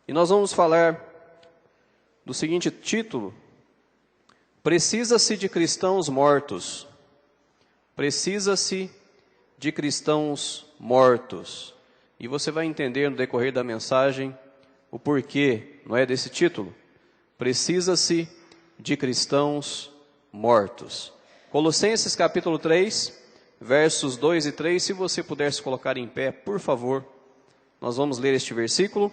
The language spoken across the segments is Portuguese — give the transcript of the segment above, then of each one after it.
E nós vamos falar do seguinte título: Precisa-se de cristãos mortos. Precisa-se de cristãos mortos. E você vai entender no decorrer da mensagem o porquê, não é, desse título. Precisa-se de cristãos mortos. Colossenses capítulo 3, versos 2 e 3, se você puder se colocar em pé, por favor. Nós vamos ler este versículo,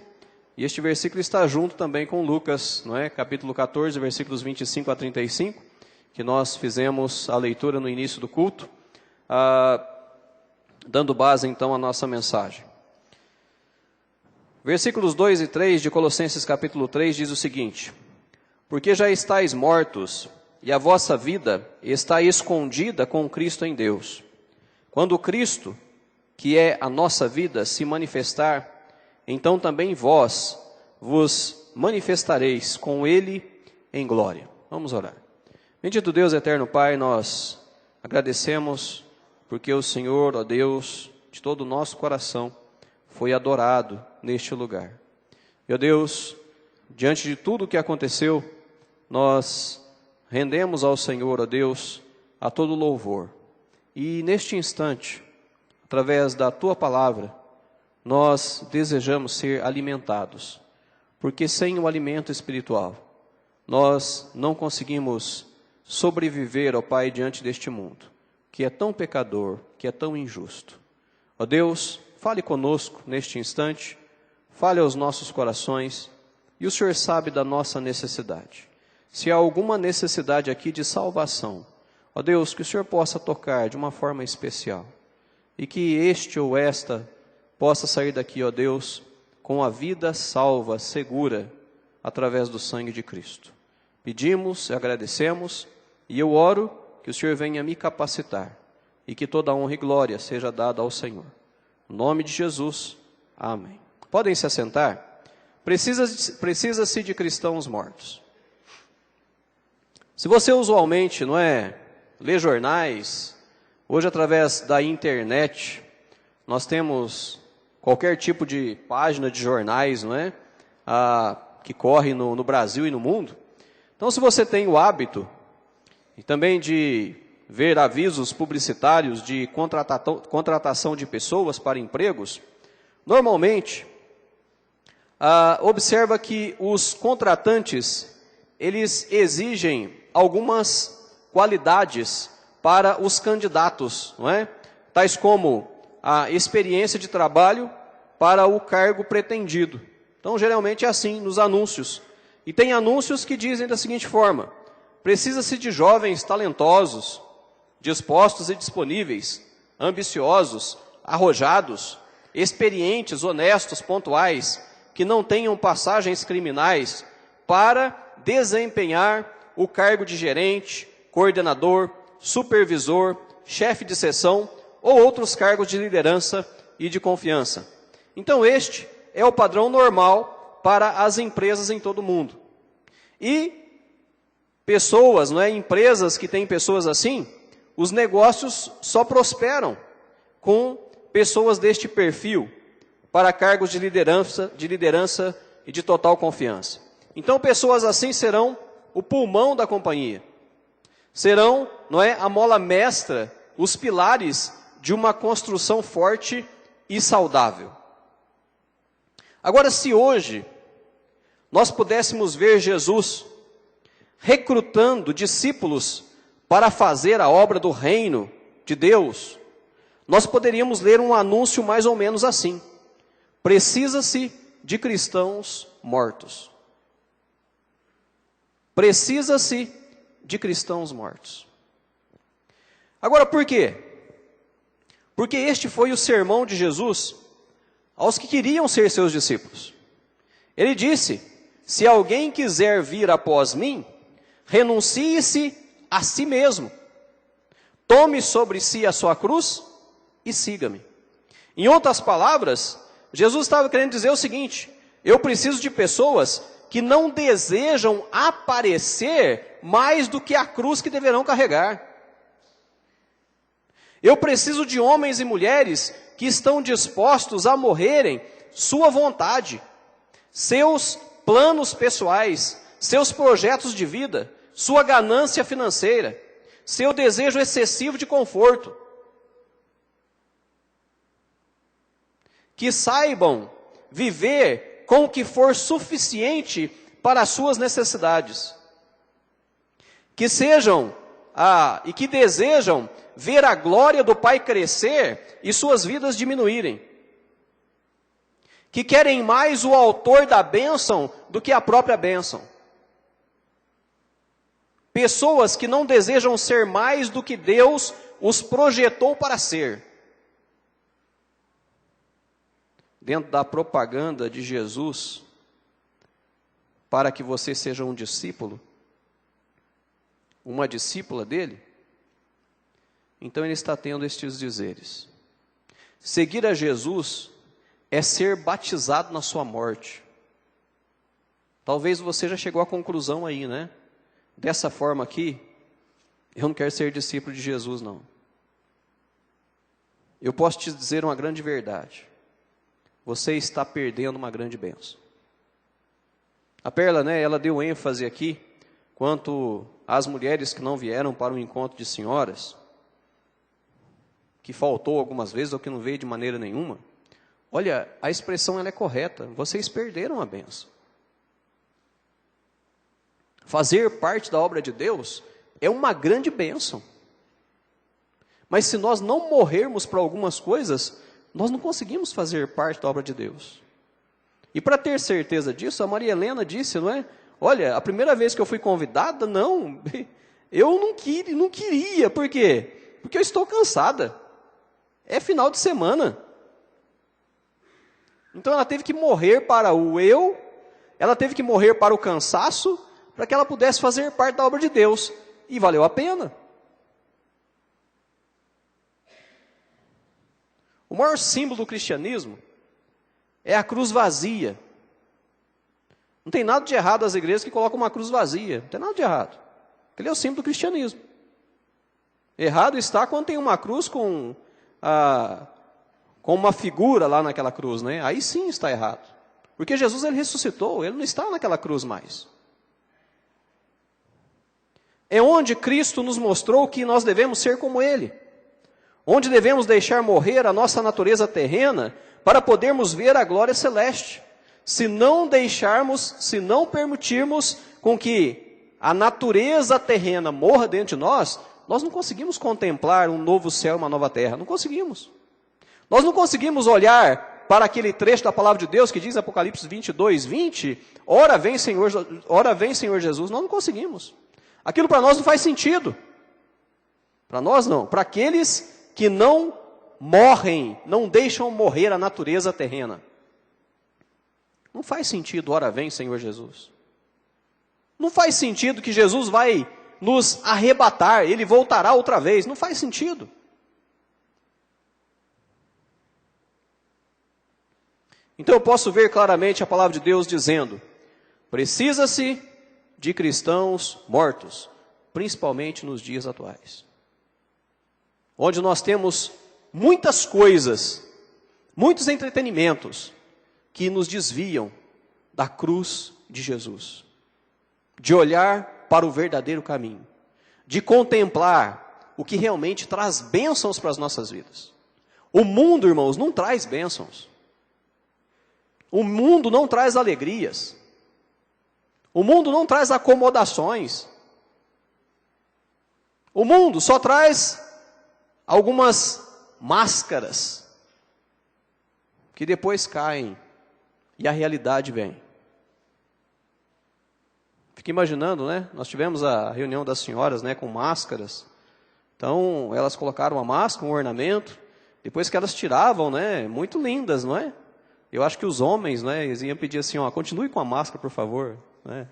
e este versículo está junto também com Lucas, não é? Capítulo 14, versículos 25 a 35, que nós fizemos a leitura no início do culto, dando base então à nossa mensagem. Versículos 2 e 3 de Colossenses capítulo 3 diz o seguinte: Porque já estáis mortos, e a vossa vida está escondida com Cristo em Deus. Quando Cristo, que é a nossa vida, se manifestar, então também vós vos manifestareis com Ele em glória. Vamos orar. Bendito Deus, eterno Pai, nós agradecemos porque o Senhor, ó Deus, de todo o nosso coração, foi adorado neste lugar. Meu Deus, diante de tudo o que aconteceu, nós rendemos ao Senhor, ó Deus, a todo louvor. E neste instante, através da Tua palavra, nós desejamos ser alimentados, porque sem o alimento espiritual, nós não conseguimos sobreviver, ó Pai, diante deste mundo, que é tão pecador, que é tão injusto. Ó Deus, fale conosco neste instante, fale aos nossos corações, e o Senhor sabe da nossa necessidade. Se há alguma necessidade aqui de salvação, ó Deus, que o Senhor possa tocar de uma forma especial, e que este ou esta possa sair daqui, ó Deus, com a vida salva, segura, através do sangue de Cristo. Pedimos, agradecemos, e eu oro que o Senhor venha me capacitar, e que toda honra e glória seja dada ao Senhor. Em nome de Jesus, amém. Podem se assentar? Precisa-se de cristãos mortos. Se você usualmente, não é, lê jornais, hoje através da internet, nós temos qualquer tipo de página de jornais, não é, que corre no Brasil e no mundo. Então, se você tem o hábito, e também de ver avisos publicitários de contratação de pessoas para empregos, normalmente, observa que os contratantes, eles exigem algumas qualidades para os candidatos, não é? Tais como a experiência de trabalho para o cargo pretendido. Então, geralmente é assim nos anúncios. E tem anúncios que dizem da seguinte forma: precisa-se de jovens talentosos, dispostos e disponíveis, ambiciosos, arrojados, experientes, honestos, pontuais, que não tenham passagens criminais, para desempenhar o cargo de gerente, coordenador, supervisor, chefe de seção ou outros cargos de liderança e de confiança. Então este é o padrão normal para as empresas em todo o mundo. E pessoas, não é, empresas que têm pessoas assim, os negócios só prosperam com pessoas deste perfil para cargos de liderança e de total confiança. Então pessoas assim serão o pulmão da companhia. Serão, não é, a mola mestra, os pilares de uma construção forte e saudável. Agora, se hoje nós pudéssemos ver Jesus recrutando discípulos para fazer a obra do reino de Deus, nós poderíamos ler um anúncio mais ou menos assim: precisa-se de cristãos mortos. Precisa-se de cristãos mortos. Agora, por quê? Porque este foi o sermão de Jesus aos que queriam ser seus discípulos. Ele disse: se alguém quiser vir após mim, renuncie-se a si mesmo, tome sobre si a sua cruz e siga-me. Em outras palavras, Jesus estava querendo dizer o seguinte: eu preciso de pessoas que não desejam aparecer mais do que a cruz que deverão carregar. Eu preciso de homens e mulheres que estão dispostos a morrerem sua vontade, seus planos pessoais, seus projetos de vida, sua ganância financeira, seu desejo excessivo de conforto. Que saibam viver com o que for suficiente para as suas necessidades. Que sejam e que desejam ver a glória do Pai crescer e suas vidas diminuírem. Que querem mais o autor da bênção do que a própria bênção. Pessoas que não desejam ser mais do que Deus os projetou para ser. Dentro da propaganda de Jesus, para que você seja um discípulo, uma discípula dele, então ele está tendo estes dizeres. Seguir a Jesus é ser batizado na sua morte. Talvez você já chegou à conclusão aí, né? Dessa forma aqui, eu não quero ser discípulo de Jesus, não. Eu posso te dizer uma grande verdade. Você está perdendo uma grande bênção. A Perla, né, ela deu ênfase aqui, quanto às mulheres que não vieram para o encontro de senhoras, que faltou algumas vezes ou que não veio de maneira nenhuma. Olha, a expressão ela é correta, vocês perderam a bênção. Fazer parte da obra de Deus é uma grande bênção. Mas se nós não morrermos para algumas coisas, nós não conseguimos fazer parte da obra de Deus. E para ter certeza disso, a Maria Helena disse, não é? Olha, a primeira vez que eu fui convidada, não, eu não queria, por quê? Porque eu estou cansada. É final de semana. Então ela teve que morrer para o eu, ela teve que morrer para o cansaço, para que ela pudesse fazer parte da obra de Deus. E valeu a pena. O maior símbolo do cristianismo é a cruz vazia. Não tem nada de errado as igrejas que colocam uma cruz vazia. Não tem nada de errado. Aquele é o símbolo do cristianismo. Errado está quando tem uma cruz com uma figura lá naquela cruz, né? Aí sim está errado. Porque Jesus ele ressuscitou, ele não está naquela cruz mais. É onde Cristo nos mostrou que nós devemos ser como Ele. Onde devemos deixar morrer a nossa natureza terrena para podermos ver a glória celeste. Se não deixarmos, se não permitirmos com que a natureza terrena morra dentro de nós não conseguimos contemplar um novo céu e uma nova terra. Não conseguimos. Nós não conseguimos olhar para aquele trecho da palavra de Deus que diz Apocalipse 22, 20, ora vem Senhor Jesus. Nós não conseguimos. Aquilo para nós não faz sentido. Para nós não. Para aqueles que não morrem, não deixam morrer a natureza terrena. Não faz sentido, ora vem Senhor Jesus. Não faz sentido que Jesus vai nos arrebatar, Ele voltará outra vez. Não faz sentido. Então eu posso ver claramente a palavra de Deus dizendo, precisa-se de cristãos mortos, principalmente nos dias atuais. Onde nós temos muitas coisas, muitos entretenimentos, que nos desviam da cruz de Jesus. De olhar para o verdadeiro caminho. De contemplar o que realmente traz bênçãos para as nossas vidas. O mundo, irmãos, não traz bênçãos. O mundo não traz alegrias. O mundo não traz acomodações. O mundo só traz algumas máscaras que depois caem e a realidade vem. Fica imaginando, né? Nós tivemos a reunião das senhoras, né, com máscaras. Então, elas colocaram uma máscara, um ornamento. Depois que elas tiravam, né, muito lindas, não é? Eu acho que os homens, né, eles iam pedir assim, ó, continue com a máscara, por favor, né?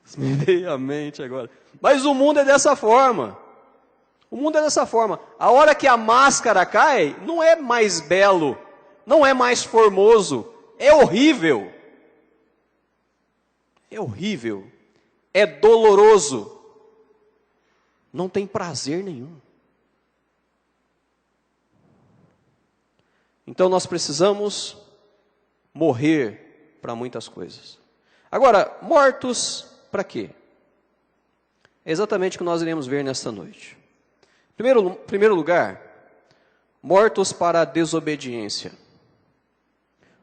Isso me veio à mente agora. Mas o mundo é dessa forma. O mundo é dessa forma. A hora que a máscara cai, não é mais belo, não é mais formoso, é horrível. É horrível. É doloroso. Não tem prazer nenhum. Então nós precisamos morrer para muitas coisas. Agora, mortos para quê? É exatamente o que nós iremos ver nesta noite. Primeiro lugar, mortos para a desobediência.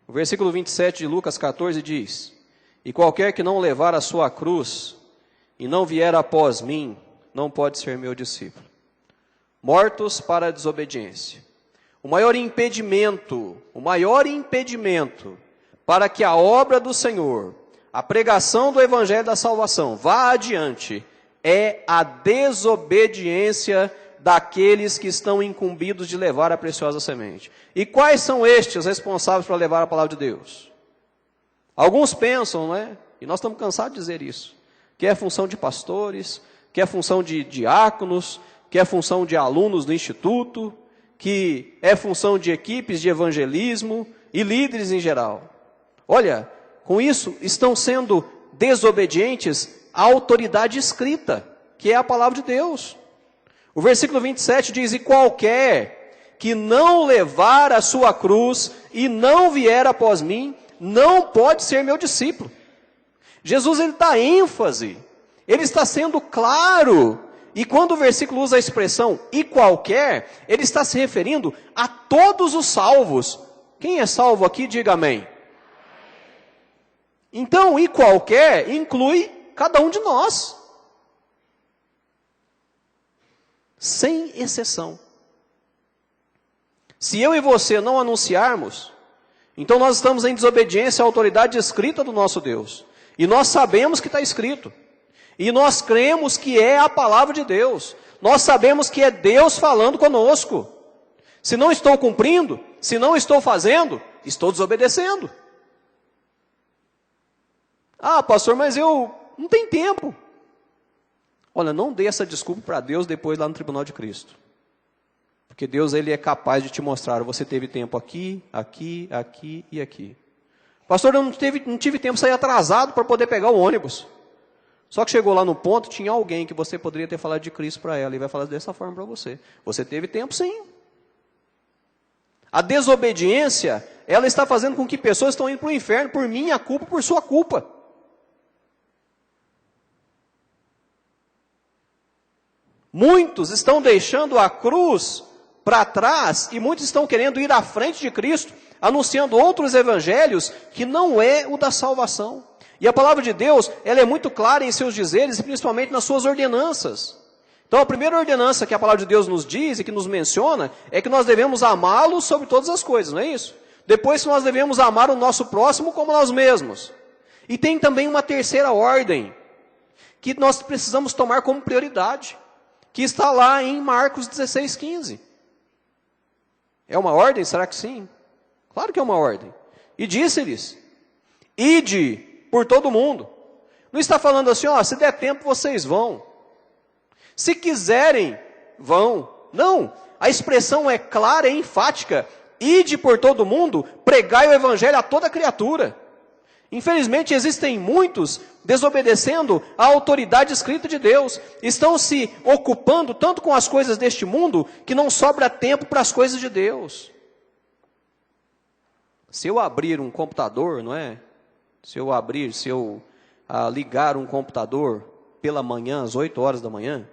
O versículo 27 de Lucas 14 diz: E qualquer que não levar a sua cruz e não vier após mim, não pode ser meu discípulo. Mortos para a desobediência. O maior impedimento para que a obra do Senhor, a pregação do Evangelho da Salvação vá adiante, é a desobediência daqueles que estão incumbidos de levar a preciosa semente. E quais são estes responsáveis para levar a palavra de Deus? Alguns pensam, não é? E nós estamos cansados de dizer isso, que é função de pastores, que é função de diáconos, que é função de alunos do instituto, que é função de equipes de evangelismo e líderes em geral. Olha, com isso estão sendo desobedientes à autoridade escrita, que é a palavra de Deus. O versículo 27 diz: E qualquer que não levar a sua cruz e não vier após mim, não pode ser meu discípulo. Jesus ele dá ênfase, ele está sendo claro. E quando o versículo usa a expressão "e qualquer", ele está se referindo a todos os salvos. Quem é salvo aqui, diga amém. Então, "e qualquer" inclui cada um de nós, sem exceção. Se eu e você não anunciarmos, então nós estamos em desobediência à autoridade escrita do nosso Deus. E nós sabemos que está escrito. E nós cremos que é a palavra de Deus. Nós sabemos que é Deus falando conosco. Se não estou cumprindo, se não estou fazendo, estou desobedecendo. Ah, pastor, mas eu não tenho tempo. Olha, não dê essa desculpa para Deus depois lá no tribunal de Cristo. Porque Deus ele é capaz de te mostrar, você teve tempo aqui, aqui, aqui e aqui. Pastor, eu não tive tempo de sair atrasado para poder pegar o ônibus. Só que chegou lá no ponto, tinha alguém que você poderia ter falado de Cristo para ela, e vai falar dessa forma para você. Você teve tempo sim. A desobediência, ela está fazendo com que pessoas estão indo para o inferno por minha culpa, por sua culpa. Muitos estão deixando a cruz para trás, e muitos estão querendo ir à frente de Cristo, anunciando outros evangelhos, que não é o da salvação. E a palavra de Deus, ela é muito clara em seus dizeres, e principalmente nas suas ordenanças. Então a primeira ordenança que a palavra de Deus nos diz e que nos menciona, é que nós devemos amá-lo sobre todas as coisas, não é isso? Depois que nós devemos amar o nosso próximo como nós mesmos. E tem também uma terceira ordem, que nós precisamos tomar como prioridade, que está lá em Marcos 16:15. É uma ordem? Será que sim? Claro que é uma ordem. E disse-lhes: Ide por todo mundo. Não está falando assim, ó, se der tempo vocês vão. Se quiserem, vão. Não, a expressão é clara e enfática. Ide por todo mundo, pregai o evangelho a toda criatura. Infelizmente existem muitos desobedecendo à autoridade escrita de Deus. Estão se ocupando tanto com as coisas deste mundo, que não sobra tempo para as coisas de Deus. Se eu abrir um computador, não é? Se eu ligar um computador pela manhã, às 8 horas da manhã,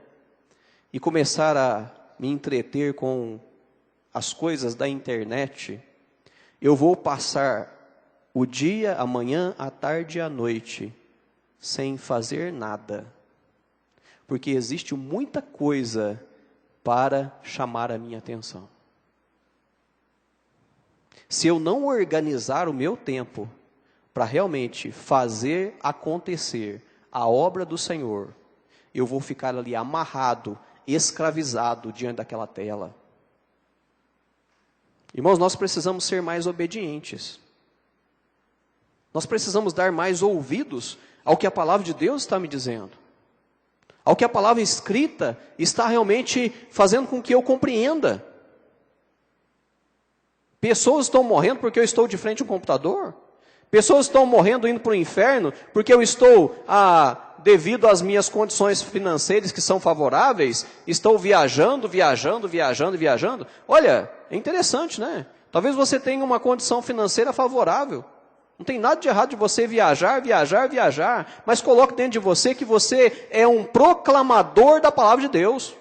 e começar a me entreter com as coisas da internet, eu vou passar o dia, a manhã, a tarde e a noite, sem fazer nada. Porque existe muita coisa para chamar a minha atenção. Se eu não organizar o meu tempo para realmente fazer acontecer a obra do Senhor, eu vou ficar ali amarrado, escravizado diante daquela tela. Irmãos, nós precisamos ser mais obedientes. Nós precisamos dar mais ouvidos ao que a palavra de Deus está me dizendo. Ao que a palavra escrita está realmente fazendo com que eu compreenda. Pessoas estão morrendo porque eu estou de frente a um computador. Pessoas estão morrendo indo para o inferno porque eu estou, devido às minhas condições financeiras que são favoráveis, estou viajando. Olha, é interessante, né? Talvez você tenha uma condição financeira favorável. Não tem nada de errado de você viajar, mas coloque dentro de você que você é um proclamador da palavra de Deus.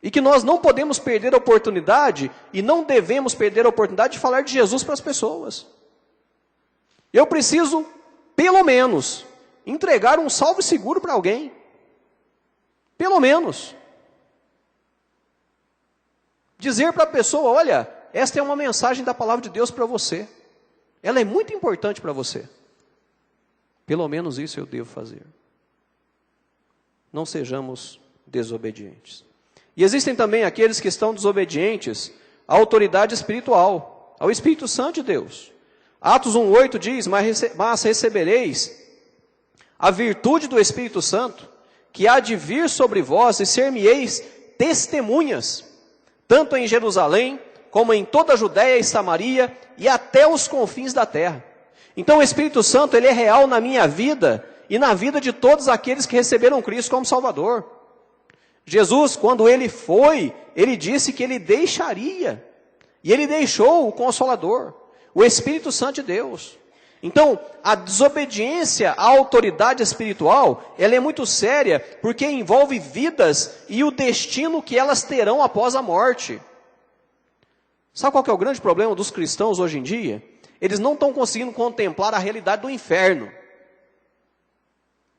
E que nós não podemos perder a oportunidade, e não devemos perder a oportunidade de falar de Jesus para as pessoas. Eu preciso, pelo menos, entregar um salve seguro para alguém. Pelo menos. Dizer para a pessoa, olha, esta é uma mensagem da palavra de Deus para você. Ela é muito importante para você. Pelo menos isso eu devo fazer. Não sejamos desobedientes. E existem também aqueles que estão desobedientes à autoridade espiritual, ao Espírito Santo de Deus. Atos 1,8 diz, mas recebereis a virtude do Espírito Santo, que há de vir sobre vós, e ser-me-eis testemunhas, tanto em Jerusalém, como em toda a Judéia e Samaria, e até os confins da terra. Então o Espírito Santo, ele é real na minha vida, e na vida de todos aqueles que receberam Cristo como Salvador. Jesus, quando ele foi, ele disse que ele deixaria, e ele deixou o Consolador, o Espírito Santo de Deus. Então, a desobediência à autoridade espiritual, ela é muito séria, porque envolve vidas e o destino que elas terão após a morte. Sabe qual que é o grande problema dos cristãos hoje em dia? Eles não estão conseguindo contemplar a realidade do inferno.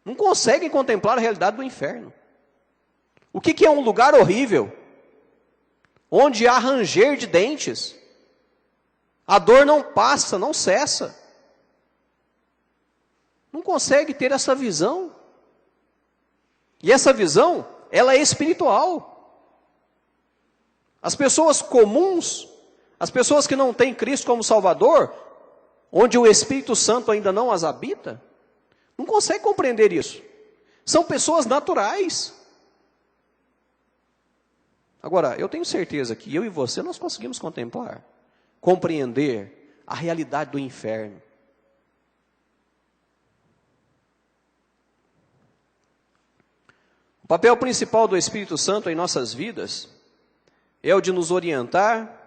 Não conseguem contemplar a realidade do inferno. O que é um lugar horrível? Onde há ranger de dentes. A dor não passa, não cessa. Não consegue ter essa visão. E essa visão, ela é espiritual. As pessoas comuns, as pessoas que não têm Cristo como Salvador, onde o Espírito Santo ainda não as habita, não conseguem compreender isso. São pessoas naturais. Agora, eu tenho certeza que eu e você, nós conseguimos contemplar, compreender a realidade do inferno. O papel principal do Espírito Santo em nossas vidas é o de nos orientar,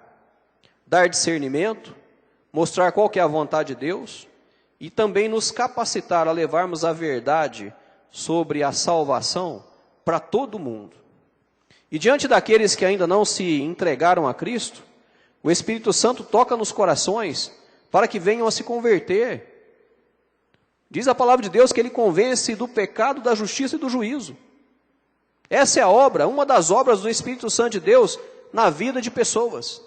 dar discernimento, mostrar qual que é a vontade de Deus e também nos capacitar a levarmos a verdade sobre a salvação para todo mundo. E diante daqueles que ainda não se entregaram a Cristo, o Espírito Santo toca nos corações para que venham a se converter. Diz a palavra de Deus que ele convence do pecado, da justiça e do juízo. Essa é a obra, uma das obras do Espírito Santo de Deus na vida de pessoas,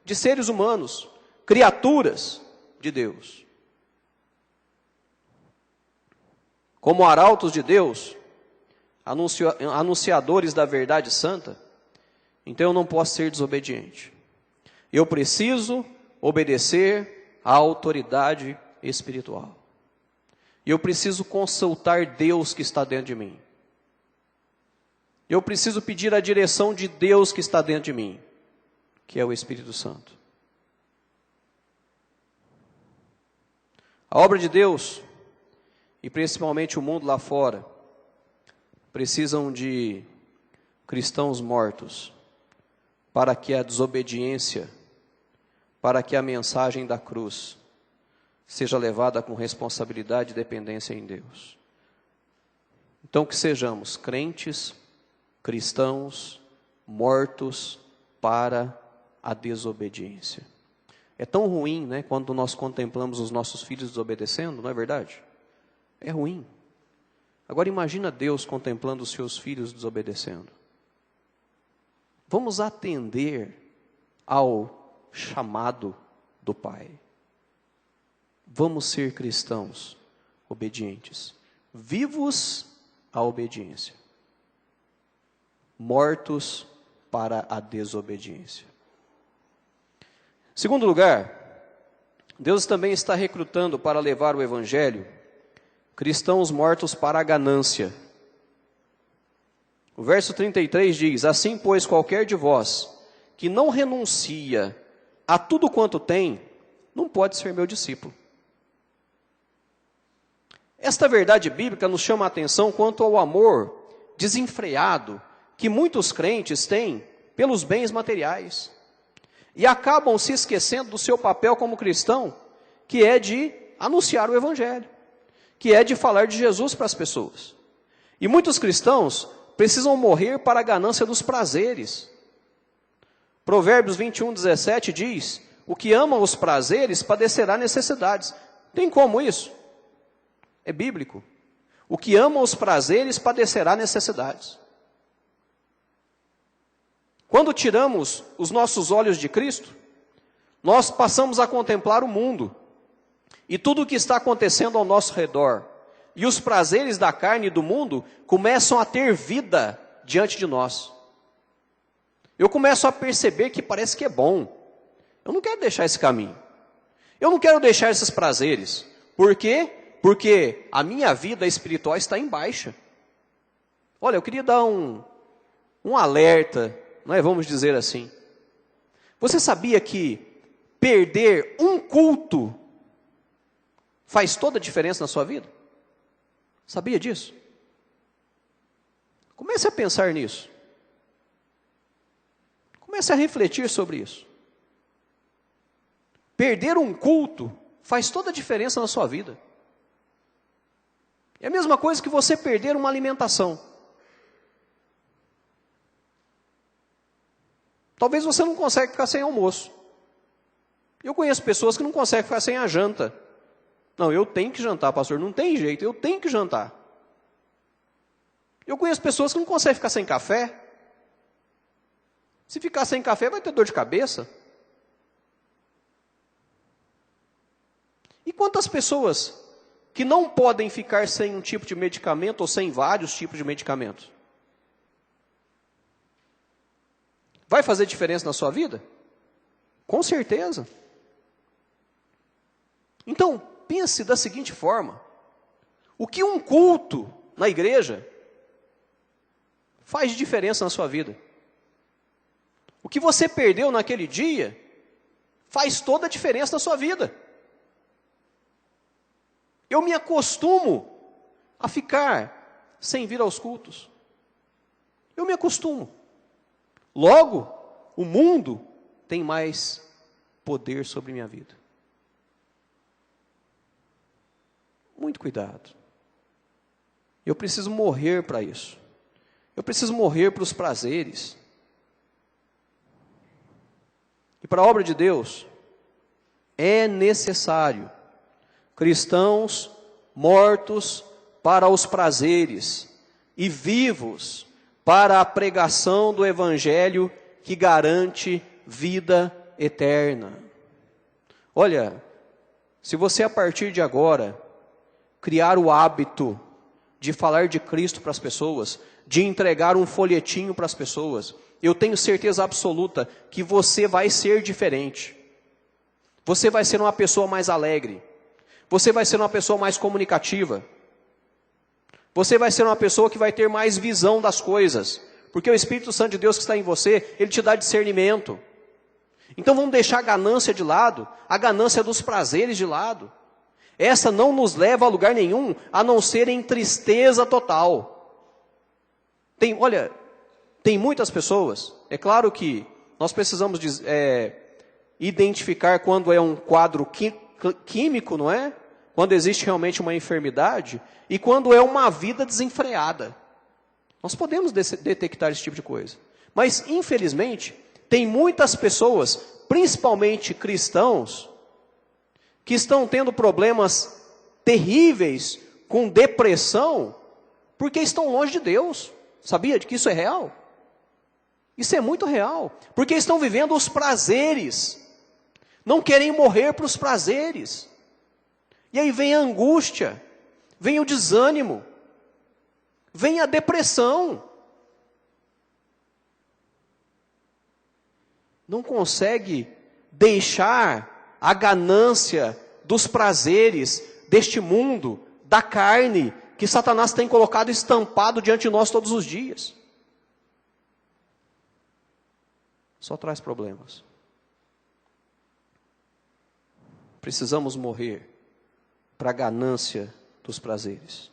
de seres humanos, criaturas de Deus. Como arautos de Deus, anunciadores da verdade santa, então eu não posso ser desobediente. Eu preciso obedecer à autoridade espiritual. E eu preciso consultar Deus que está dentro de mim. Eu preciso pedir a direção de Deus que está dentro de mim, que é o Espírito Santo. A obra de Deus, e principalmente o mundo lá fora, precisam de cristãos mortos, para que a desobediência, para que a mensagem da cruz seja levada com responsabilidade e dependência em Deus. Então que sejamos crentes, cristãos, mortos para a desobediência. É tão ruim, né, quando nós contemplamos os nossos filhos desobedecendo, não é verdade? É ruim. Agora imagina Deus contemplando os seus filhos desobedecendo. Vamos atender ao chamado do Pai. Vamos ser cristãos obedientes, vivos à obediência, mortos para a desobediência. Segundo lugar, Deus também está recrutando para levar o Evangelho cristãos mortos para a ganância. O verso 33 diz: assim, pois, qualquer de vós que não renuncia a tudo quanto tem, não pode ser meu discípulo. Esta verdade bíblica nos chama a atenção quanto ao amor desenfreado que muitos crentes têm pelos bens materiais. E acabam se esquecendo do seu papel como cristão, que é de anunciar o Evangelho, que é de falar de Jesus para as pessoas. E muitos cristãos precisam morrer para a ganância dos prazeres. Provérbios 21:17 diz: o que ama os prazeres padecerá necessidades. Tem como isso? É bíblico. O que ama os prazeres padecerá necessidades. Quando tiramos os nossos olhos de Cristo, nós passamos a contemplar o mundo e tudo o que está acontecendo ao nosso redor. E os prazeres da carne e do mundo começam a ter vida diante de nós. Eu começo a perceber que parece que é bom. Eu não quero deixar esse caminho. Eu não quero deixar esses prazeres. Por quê? Porque a minha vida espiritual está em baixa. Olha, eu queria dar um alerta, não é? Vamos dizer assim. Você sabia que perder um culto faz toda a diferença na sua vida? Sabia disso? Comece a pensar nisso. Comece a refletir sobre isso. Perder um culto faz toda a diferença na sua vida. É a mesma coisa que você perder uma alimentação. Talvez você não consiga ficar sem almoço. Eu conheço pessoas que não conseguem ficar sem a janta. Não, eu tenho que jantar, pastor, não tem jeito, eu tenho que jantar. Eu conheço pessoas que não conseguem ficar sem café. Se ficar sem café, vai ter dor de cabeça. E quantas pessoas que não podem ficar sem um tipo de medicamento ou sem vários tipos de medicamentos? Vai fazer diferença na sua vida? Com certeza. Então, pense da seguinte forma: o que um culto na igreja faz de diferença na sua vida? O que você perdeu naquele dia faz toda a diferença na sua vida. Eu me acostumo a ficar sem vir aos cultos. Eu me acostumo. Logo, o mundo tem mais poder sobre minha vida. Muito cuidado. Eu preciso morrer para isso. Eu preciso morrer para os prazeres. E para a obra de Deus, é necessário cristãos mortos para os prazeres e vivos para a pregação do Evangelho que garante vida eterna. Olha, se você a partir de agora criar o hábito de falar de Cristo para as pessoas, de entregar um folhetinho para as pessoas, eu tenho certeza absoluta que você vai ser diferente. Você vai ser uma pessoa mais alegre. Você vai ser uma pessoa mais comunicativa. Você vai ser uma pessoa que vai ter mais visão das coisas. Porque o Espírito Santo de Deus que está em você, ele te dá discernimento. Então vamos deixar a ganância de lado, a ganância dos prazeres de lado. Essa não nos leva a lugar nenhum, a não ser em tristeza total. Tem muitas pessoas, é claro que nós precisamos identificar quando é um quadro químico, não é? Quando existe realmente uma enfermidade e quando é uma vida desenfreada. Nós podemos detectar esse tipo de coisa. Mas, infelizmente, tem muitas pessoas, principalmente cristãos, que estão tendo problemas terríveis com depressão porque estão longe de Deus. Sabia de que isso é real? Isso é muito real. Porque estão vivendo os prazeres. Não querem morrer para os prazeres. E aí vem a angústia, vem o desânimo, vem a depressão. Não consegue deixar a ganância dos prazeres deste mundo, da carne, que Satanás tem colocado estampado diante de nós todos os dias. Só traz problemas. Precisamos morrer para a ganância dos prazeres.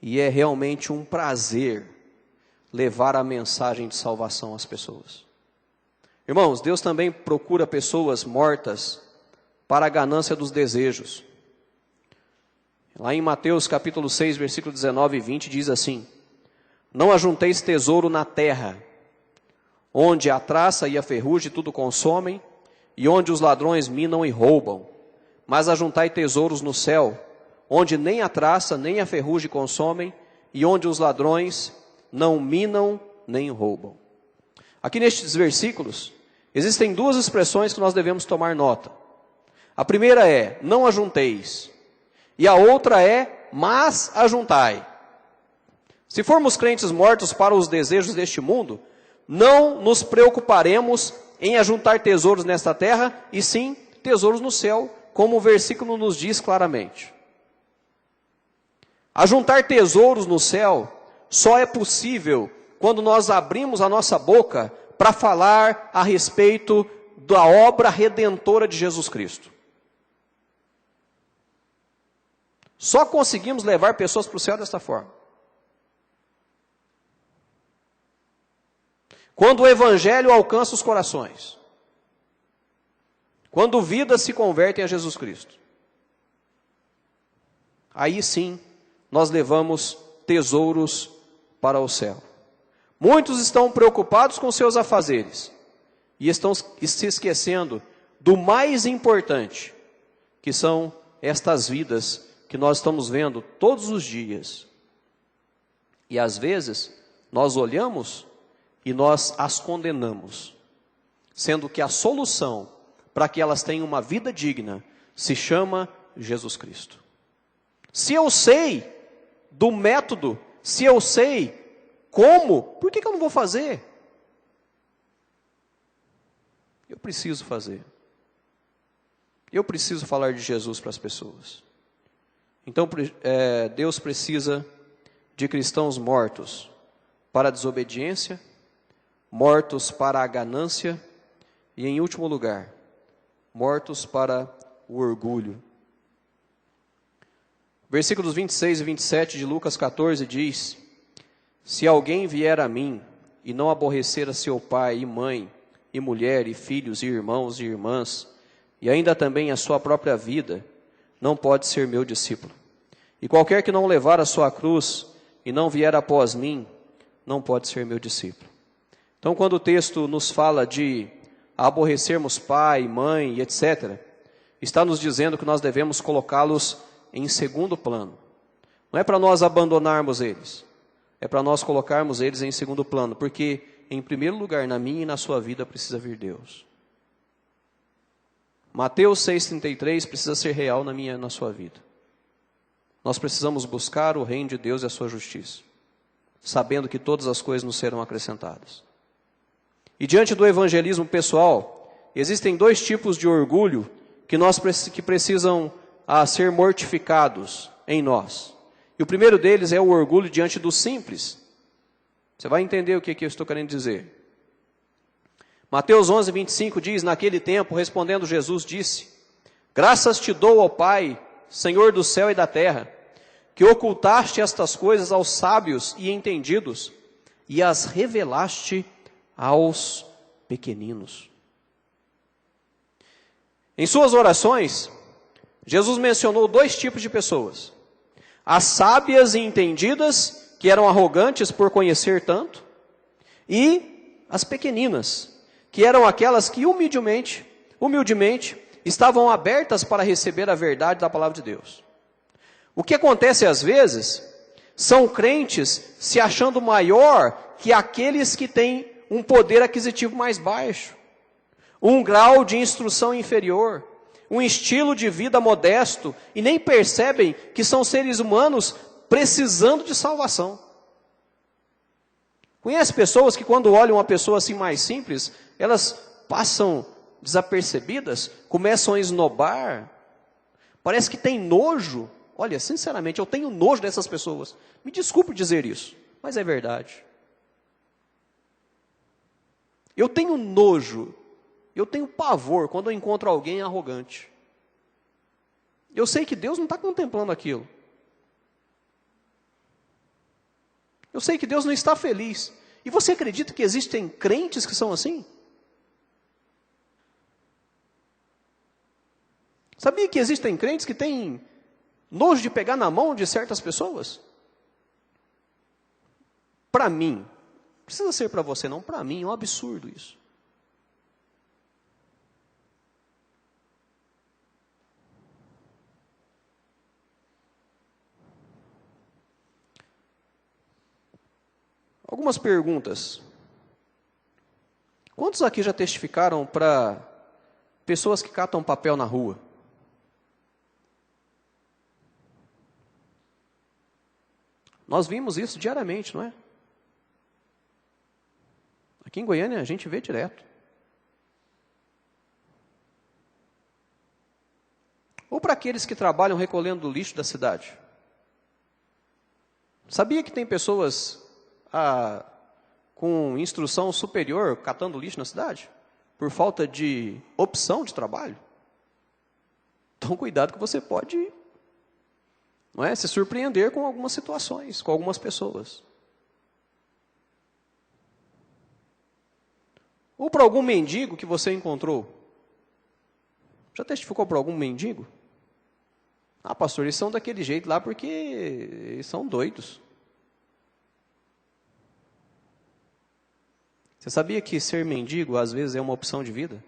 E é realmente um prazer levar a mensagem de salvação às pessoas. Irmãos, Deus também procura pessoas mortas para a ganância dos desejos. Lá em Mateus capítulo 6, versículo 19 e 20, diz assim: não ajunteis tesouro na terra, onde a traça e a ferrugem tudo consomem, e onde os ladrões minam e roubam. Mas ajuntai tesouros no céu, onde nem a traça nem a ferrugem consomem, e onde os ladrões não minam nem roubam. Aqui nestes versículos, existem duas expressões que nós devemos tomar nota. A primeira é, não ajunteis. E a outra é, mas ajuntai. Se formos crentes mortos para os desejos deste mundo, não nos preocuparemos em ajuntar tesouros nesta terra, e sim tesouros no céu, como o versículo nos diz claramente. Ajuntar tesouros no céu só é possível quando nós abrimos a nossa boca para falar a respeito da obra redentora de Jesus Cristo. Só conseguimos levar pessoas para o céu desta forma. Quando o evangelho alcança os corações. Quando vidas se convertem a Jesus Cristo. Aí sim, nós levamos tesouros para o céu. Muitos estão preocupados com seus afazeres. E estão se esquecendo do mais importante, que são estas vidas que nós estamos vendo todos os dias. E às vezes, nós olhamos e nós as condenamos, sendo que a solução para que elas tenham uma vida digna se chama Jesus Cristo. Se eu sei do método, se eu sei como, por que eu não vou fazer? Eu preciso fazer. Eu preciso falar de Jesus para as pessoas. Então, Deus precisa de cristãos mortos para a desobediência, mortos para a ganância e, em último lugar, mortos para o orgulho. Versículos 26 e 27 de Lucas 14 diz: se alguém vier a mim e não aborrecer a seu pai e mãe, e mulher, e filhos, e irmãos, e irmãs, e ainda também a sua própria vida, não pode ser meu discípulo. E qualquer que não levar a sua cruz e não vier após mim, não pode ser meu discípulo. Então, quando o texto nos fala de aborrecermos pai, mãe, etc., está nos dizendo que nós devemos colocá-los em segundo plano. Não é para nós abandonarmos eles, é para nós colocarmos eles em segundo plano, porque, em primeiro lugar, na minha e na sua vida precisa vir Deus. Mateus 6,33 precisa ser real na minha e na sua vida. Nós precisamos buscar o reino de Deus e a sua justiça, sabendo que todas as coisas nos serão acrescentadas. E diante do evangelismo pessoal, existem dois tipos de orgulho que precisam ser mortificados em nós. E o primeiro deles é o orgulho diante do simples. Você vai entender o que eu estou querendo dizer. Mateus 11, 25 diz: naquele tempo, respondendo Jesus, disse: graças te dou, ó Pai, Senhor do céu e da terra, que ocultaste estas coisas aos sábios e entendidos, e as revelaste aos pequeninos. Em suas orações, Jesus mencionou dois tipos de pessoas: as sábias e entendidas, que eram arrogantes por conhecer tanto, e as pequeninas, que eram aquelas que humildemente estavam abertas para receber a verdade da palavra de Deus. O que acontece às vezes, são crentes se achando maior que aqueles que têm um poder aquisitivo mais baixo, um grau de instrução inferior, um estilo de vida modesto, e nem percebem que são seres humanos precisando de salvação. Conhece pessoas que quando olham uma pessoa assim mais simples, elas passam desapercebidas, começam a esnobar, parece que tem nojo. Olha, sinceramente, eu tenho nojo dessas pessoas. Me desculpe dizer isso, mas é verdade. Eu tenho nojo, eu tenho pavor quando eu encontro alguém arrogante. Eu sei que Deus não está contemplando aquilo. Eu sei que Deus não está feliz. E você acredita que existem crentes que são assim? Sabia que existem crentes que têm nojo de pegar na mão de certas pessoas? Para mim, não precisa ser para você não, para mim é um absurdo isso. Algumas perguntas. Quantos aqui já testificaram para pessoas que catam papel na rua? Nós vimos isso diariamente, não é? Aqui em Goiânia a gente vê direto. Ou para aqueles que trabalham recolhendo o lixo da cidade. Sabia que tem pessoas com instrução superior catando lixo na cidade? Por falta de opção de trabalho? Então cuidado que você pode, não é, se surpreender com algumas situações, com algumas pessoas. Ou para algum mendigo que você encontrou. Já testificou para algum mendigo? Ah, pastor, eles são daquele jeito lá porque eles são doidos. Você sabia que ser mendigo às vezes é uma opção de vida?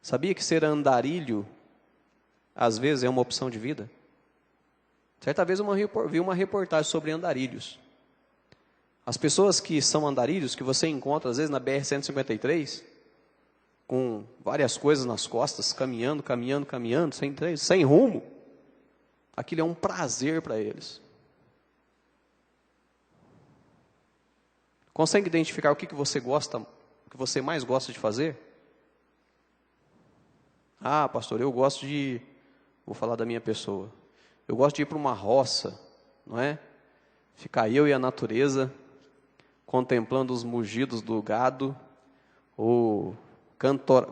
Sabia que ser andarilho às vezes é uma opção de vida? Certa vez eu vi uma reportagem sobre andarilhos. As pessoas que são andarilhos, que você encontra às vezes na BR-153, com várias coisas nas costas, caminhando, sem rumo, aquilo é um prazer para eles. Consegue identificar o que você gosta, o que você mais gosta de fazer? Ah, pastor, vou falar da minha pessoa. Eu gosto de ir para uma roça, não é? Ficar eu e a natureza, contemplando os mugidos do gado, o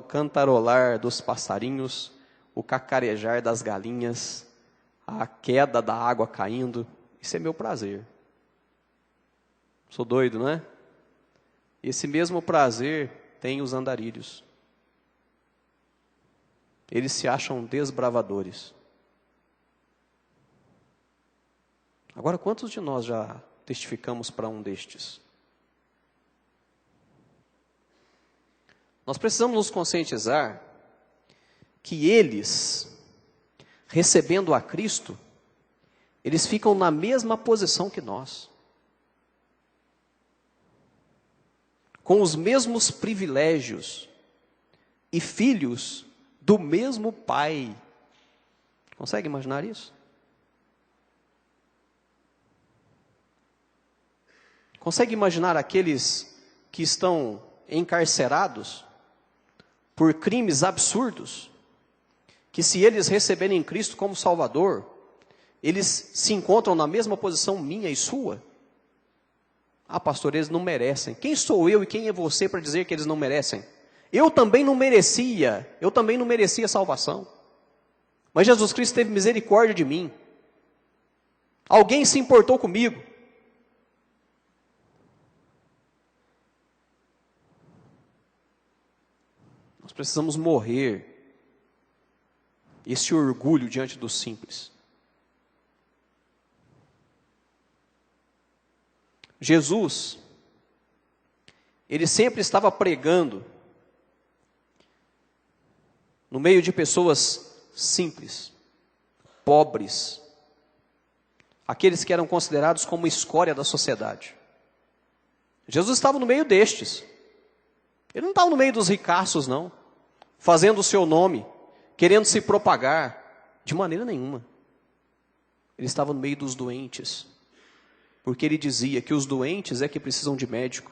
cantarolar dos passarinhos, o cacarejar das galinhas, a queda da água caindo. Isso é meu prazer. Sou doido, não é? Esse mesmo prazer tem os andarilhos. Eles se acham desbravadores. Agora, quantos de nós já testificamos para um destes? Nós precisamos nos conscientizar que eles, recebendo a Cristo, eles ficam na mesma posição que nós. Com os mesmos privilégios e filhos do mesmo Pai. Consegue imaginar isso? Consegue imaginar aqueles que estão encarcerados por crimes absurdos? Que se eles receberem Cristo como Salvador, eles se encontram na mesma posição minha e sua? Ah, pastor, eles não merecem. Quem sou eu e quem é você para dizer que eles não merecem? Eu também não merecia salvação. Mas Jesus Cristo teve misericórdia de mim. Alguém se importou comigo. Nós precisamos morrer esse orgulho diante do simples. Jesus, ele sempre estava pregando no meio de pessoas simples, pobres, aqueles que eram considerados como escória da sociedade. Jesus estava no meio destes. Ele não estava no meio dos ricaços, não, fazendo o seu nome, querendo se propagar, de maneira nenhuma. Ele estava no meio dos doentes, porque ele dizia que os doentes é que precisam de médico.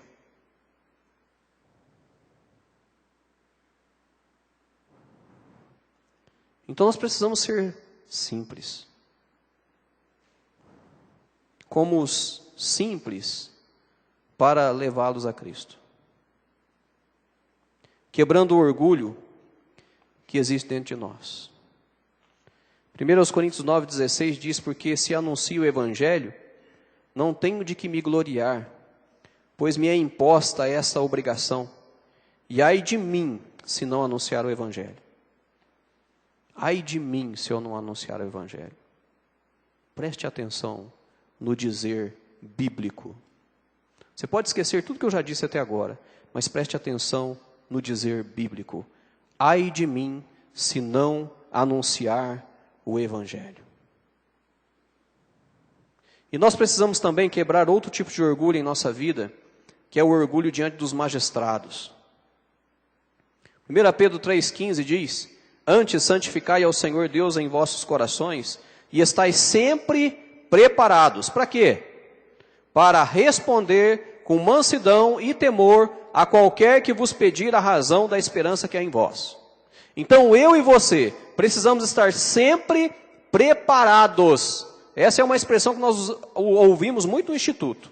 Então nós precisamos ser simples. Como os simples para levá-los a Cristo. Quebrando o orgulho que existe dentro de nós. 1 Coríntios 9,16 diz: porque se anuncio o Evangelho, não tenho de que me gloriar, pois me é imposta essa obrigação, e ai de mim, se não anunciar o Evangelho. Ai de mim se eu não anunciar o Evangelho. Preste atenção no dizer bíblico. Você pode esquecer tudo que eu já disse até agora, mas preste atenção no dizer bíblico. Ai de mim se não anunciar o Evangelho. E nós precisamos também quebrar outro tipo de orgulho em nossa vida, que é o orgulho diante dos magistrados. 1 Pedro 3,15 diz: antes santificai ao Senhor Deus em vossos corações, e estais sempre preparados. Para quê? Para responder com mansidão e temor a qualquer que vos pedir a razão da esperança que há em vós. Então eu e você precisamos estar sempre preparados. Essa é uma expressão que nós ouvimos muito no Instituto.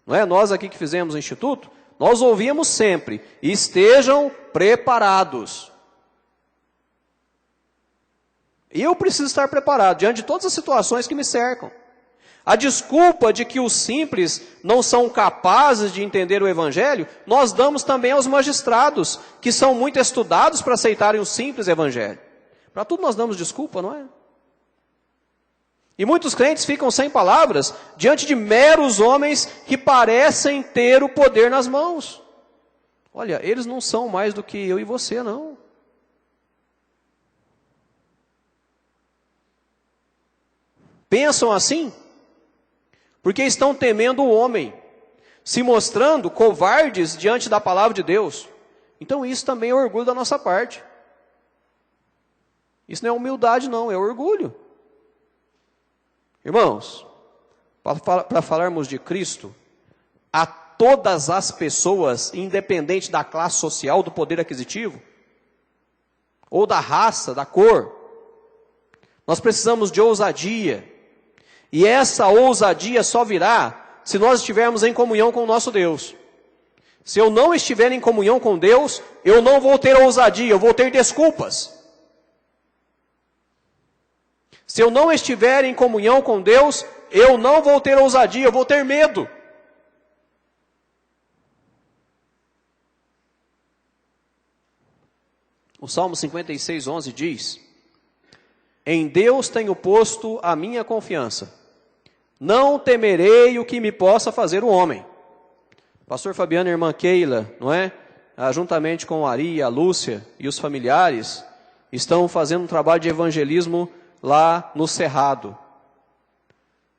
Não é? Nós aqui que fizemos o Instituto, nós ouvimos sempre: estejam preparados. Eu preciso estar preparado diante de todas as situações que me cercam. A desculpa de que os simples não são capazes de entender o Evangelho, nós damos também aos magistrados, que são muito estudados para aceitarem o simples Evangelho. Para tudo nós damos desculpa, não é? E muitos crentes ficam sem palavras diante de meros homens que parecem ter o poder nas mãos. Olha, eles não são mais do que eu e você, não. Pensam assim porque estão temendo o homem, se mostrando covardes diante da palavra de Deus. Então isso também é orgulho da nossa parte. Isso não é humildade não, é orgulho. Irmãos, para falarmos de Cristo, a todas as pessoas, independente da classe social, do poder aquisitivo, ou da raça, da cor, nós precisamos de ousadia. E essa ousadia só virá se nós estivermos em comunhão com o nosso Deus. Se eu não estiver em comunhão com Deus, eu não vou ter ousadia, eu vou ter desculpas. Se eu não estiver em comunhão com Deus, eu não vou ter ousadia, eu vou ter medo. O Salmo 56:11 diz: em Deus tenho posto a minha confiança. Não temerei o que me possa fazer o homem. Pastor Fabiano e a irmã Keila, não é? Juntamente com a Ari, a Lúcia e os familiares, estão fazendo um trabalho de evangelismo lá no Cerrado.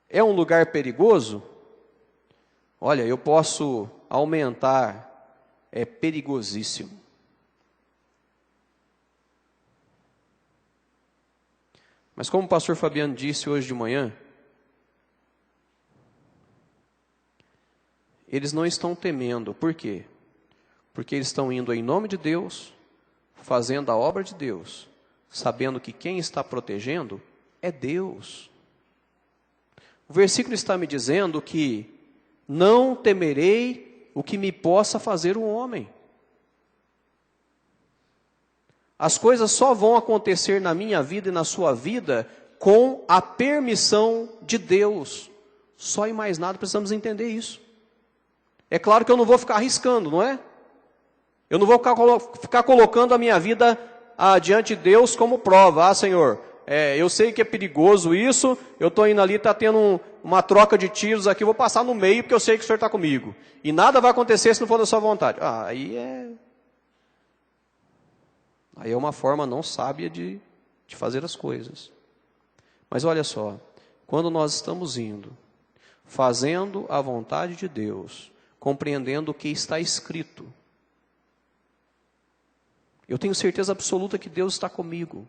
É um lugar perigoso? Olha, eu posso aumentar, é perigosíssimo. Mas como o pastor Fabiano disse hoje de manhã, eles não estão temendo. Por quê? Porque eles estão indo em nome de Deus, fazendo a obra de Deus, sabendo que quem está protegendo é Deus. O versículo está me dizendo que não temerei o que me possa fazer o homem. As coisas só vão acontecer na minha vida e na sua vida com a permissão de Deus. Só e mais nada precisamos entender isso. É claro que eu não vou ficar arriscando, não é? Eu não vou ficar colocando a minha vida diante de Deus como prova. Senhor, eu sei que é perigoso isso, eu estou indo ali, está tendo uma troca de tiros aqui, eu vou passar no meio porque eu sei que o Senhor está comigo. E nada vai acontecer se não for da sua vontade. Aí é uma forma não sábia de fazer as coisas. Mas olha só, quando nós estamos indo, fazendo a vontade de Deus, compreendendo o que está escrito, eu tenho certeza absoluta que Deus está comigo.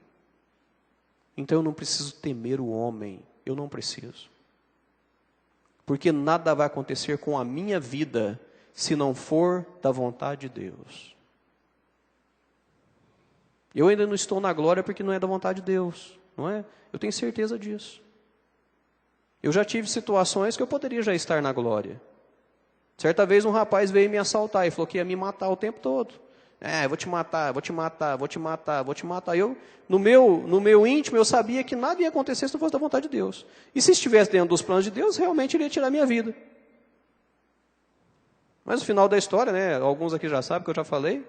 Então eu não preciso temer o homem, eu não preciso. Porque nada vai acontecer com a minha vida se não for da vontade de Deus. Eu ainda não estou na glória porque não é da vontade de Deus, não é? Eu tenho certeza disso. Eu já tive situações que eu poderia já estar na glória. Certa vez um rapaz veio me assaltar e falou que ia me matar o tempo todo. Vou te matar, vou te matar, vou te matar, vou te matar. Eu, no meu íntimo, eu sabia que nada ia acontecer se não fosse da vontade de Deus. E se estivesse dentro dos planos de Deus, realmente ele ia tirar a minha vida. Mas no final da história, né, alguns aqui já sabem que eu já falei,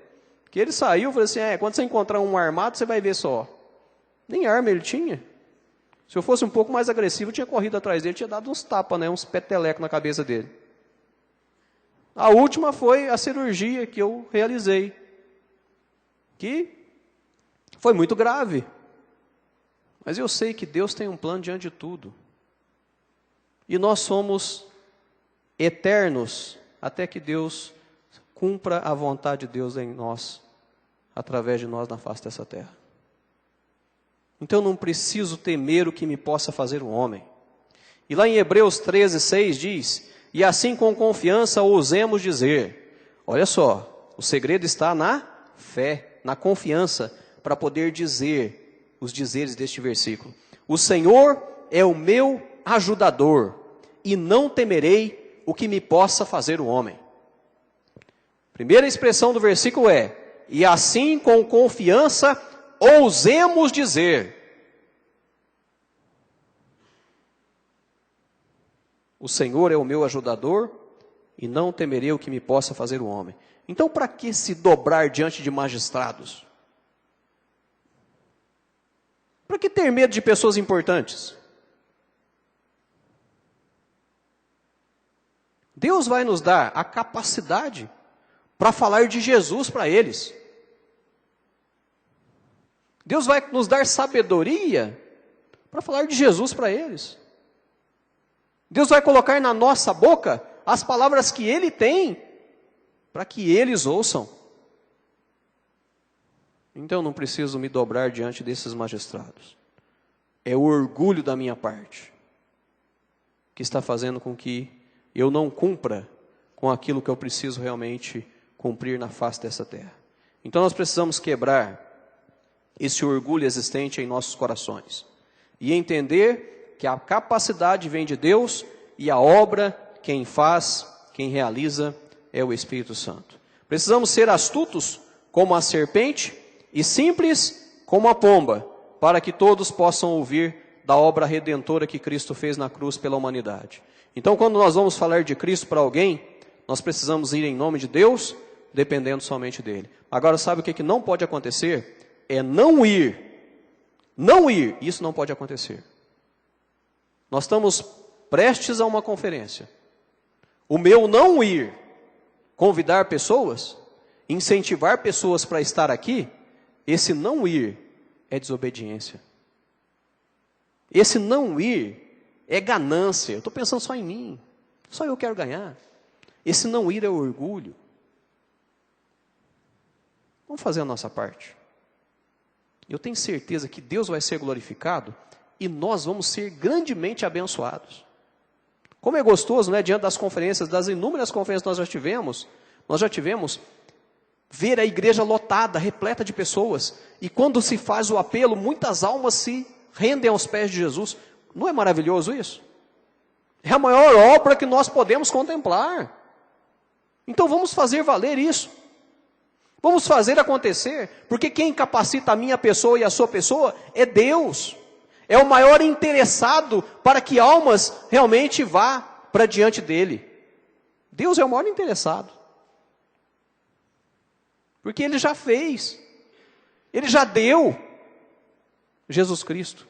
que ele saiu e falou assim, quando você encontrar um armado, você vai ver só. Nem arma ele tinha. Se eu fosse um pouco mais agressivo, eu tinha corrido atrás dele, tinha dado uns tapas, né, uns petelecos na cabeça dele. A última foi a cirurgia que eu realizei, que foi muito grave. Mas eu sei que Deus tem um plano diante de tudo. E nós somos eternos até que Deus cumpra a vontade de Deus em nós, através de nós na face dessa terra. Então eu não preciso temer o que me possa fazer o homem. E lá em Hebreus 13:6 diz: e assim com confiança ousemos dizer. Olha só, o segredo está na fé, na confiança, para poder dizer os dizeres deste versículo. O Senhor é o meu ajudador, e não temerei o que me possa fazer o homem. Primeira expressão do versículo é: e assim com confiança ousemos dizer. O Senhor é o meu ajudador, e não temerei o que me possa fazer o homem. Então, para que se dobrar diante de magistrados? Para que ter medo de pessoas importantes? Deus vai nos dar a capacidade para falar de Jesus para eles. Deus vai nos dar sabedoria para falar de Jesus para eles. Deus vai colocar na nossa boca as palavras que Ele tem, para que eles ouçam. Então não preciso me dobrar diante desses magistrados. É o orgulho da minha parte que está fazendo com que eu não cumpra com aquilo que eu preciso realmente cumprir na face dessa terra. Então nós precisamos quebrar esse orgulho existente em nossos corações e entender que a capacidade vem de Deus e a obra, quem faz, quem realiza, é o Espírito Santo. Precisamos ser astutos como a serpente e simples como a pomba, para que todos possam ouvir da obra redentora que Cristo fez na cruz pela humanidade. Então, quando nós vamos falar de Cristo para alguém, nós precisamos ir em nome de Deus, dependendo somente dEle. Agora, sabe o que não pode acontecer? É não ir. Não ir, isso não pode acontecer. Nós estamos prestes a uma conferência. O meu não ir, convidar pessoas, incentivar pessoas para estar aqui, esse não ir é desobediência. Esse não ir é ganância. Eu estou pensando só em mim. Só eu quero ganhar. Esse não ir é orgulho. Vamos fazer a nossa parte. Eu tenho certeza que Deus vai ser glorificado e nós vamos ser grandemente abençoados. Como é gostoso, né, diante das conferências, das inúmeras conferências que nós já tivemos, ver a igreja lotada, repleta de pessoas, e quando se faz o apelo, muitas almas se rendem aos pés de Jesus. Não é maravilhoso isso? É a maior obra que nós podemos contemplar. Então vamos fazer valer isso. Vamos fazer acontecer, porque quem capacita a minha pessoa e a sua pessoa é Deus. É o maior interessado para que almas realmente vá para diante dele. Deus é o maior interessado. Porque Ele já fez. Ele já deu Jesus Cristo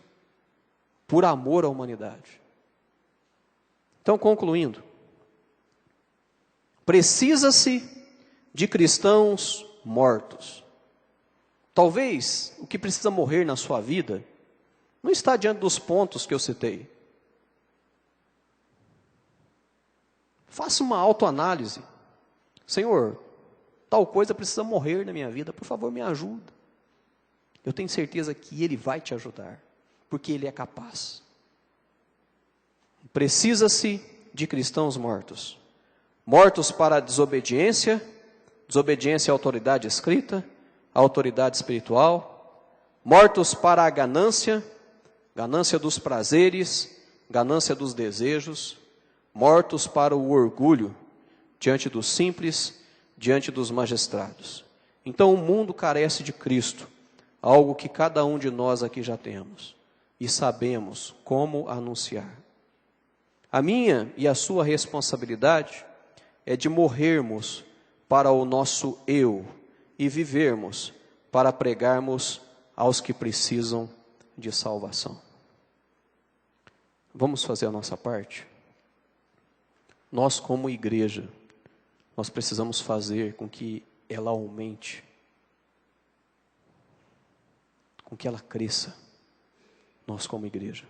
por amor à humanidade. Então, concluindo, precisa-se de cristãos mortos. Talvez o que precisa morrer na sua vida não está diante dos pontos que eu citei. Faça uma autoanálise. Senhor, tal coisa precisa morrer na minha vida, por favor, me ajuda. Eu tenho certeza que Ele vai te ajudar, porque Ele é capaz. Precisa-se de cristãos mortos. Mortos para a desobediência, desobediência à autoridade escrita, à autoridade espiritual. Mortos para a ganância, ganância dos prazeres, ganância dos desejos. Mortos para o orgulho, diante dos simples, diante dos magistrados. Então o mundo carece de Cristo, algo que cada um de nós aqui já temos, e sabemos como anunciar. A minha e a sua responsabilidade é de morrermos para o nosso eu e vivermos para pregarmos aos que precisam de salvação. Vamos fazer a nossa parte? Nós, como igreja, nós precisamos fazer com que ela aumente, com que ela cresça, nós como igreja.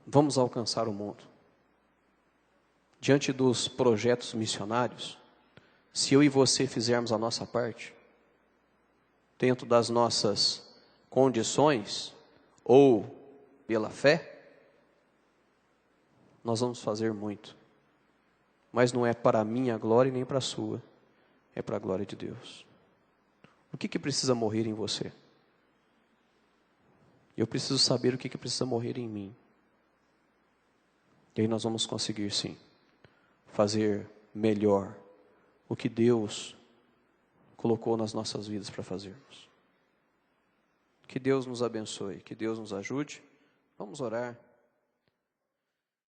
Vamos alcançar o mundo. Diante dos projetos missionários, se eu e você fizermos a nossa parte, dentro das nossas condições, ou pela fé, nós vamos fazer muito. Mas não é para a minha glória nem para a sua, é para a glória de Deus. O que precisa morrer em você? Eu preciso saber o que precisa morrer em mim. E aí nós vamos conseguir sim, fazer melhor o que Deus colocou nas nossas vidas para fazermos. Que Deus nos abençoe, que Deus nos ajude. Vamos orar.